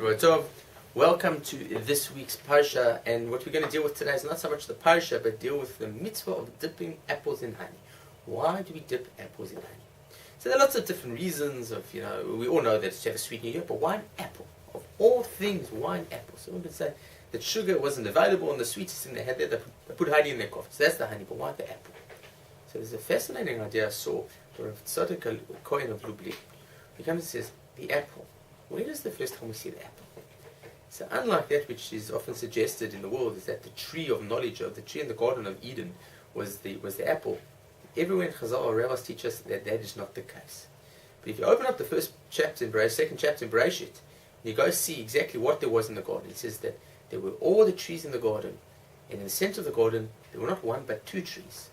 Shavua Tov. Welcome to this week's Parsha, and what we're going to deal with today is not so much the Parsha, but deal with the mitzvah of dipping apples in honey. Why do we dip apples in honey? So there are lots of different reasons of, we all know that it's to have a sweet New Year, but why an apple? Of all things, why an apple? So we could say that sugar wasn't available and the sweetest thing they had there, they put honey in their coffee. So that's the honey, but why the apple? So there's a fascinating idea I saw for a tzaddik Kohen of Lublin. He comes and says, the apple. When is the first time we see the apple? So unlike that which is often suggested in the world, is that the tree of knowledge, of the tree in the Garden of Eden, was the apple. Everywhere in Chazal or rabbis teach us that that is not the case. But if you open up the second chapter in Bereshit, and you go see exactly what there was in the garden, it says that there were all the trees in the garden, and in the center of the garden, there were not one but two trees.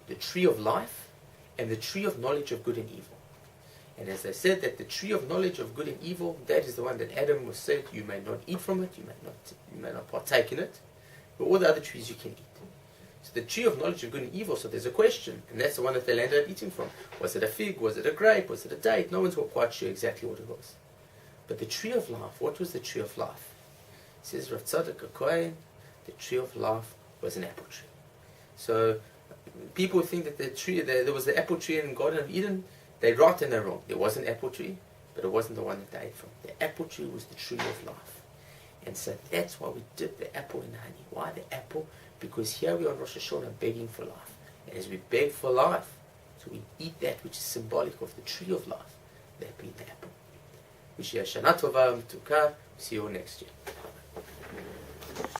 The tree of life and the tree of knowledge of good and evil. And as they said that the tree of knowledge of good and evil, that is the one that Adam was said, you may not eat from it, you may not partake in it, but all the other trees you can eat. So the tree of knowledge of good and evil, so there's a question, and that's the one that they landed up eating from. Was it a fig? Was it a grape? Was it a date? No one's quite sure exactly what it was. But the tree of life, what was the tree of life? It says Rav Tzadok Kohen, the tree of life was an apple tree. So people think that the tree, there was the apple tree in the Garden of Eden. They're right and they're wrong. There was an apple tree, but it wasn't the one that they ate from. The apple tree was the tree of life. And so that's why we dip the apple in honey. Why the apple? Because here we are on Rosh Hashana begging for life. And as we beg for life, so we eat that which is symbolic of the tree of life, that being the apple. Wish you a Shana Tova, see you next year.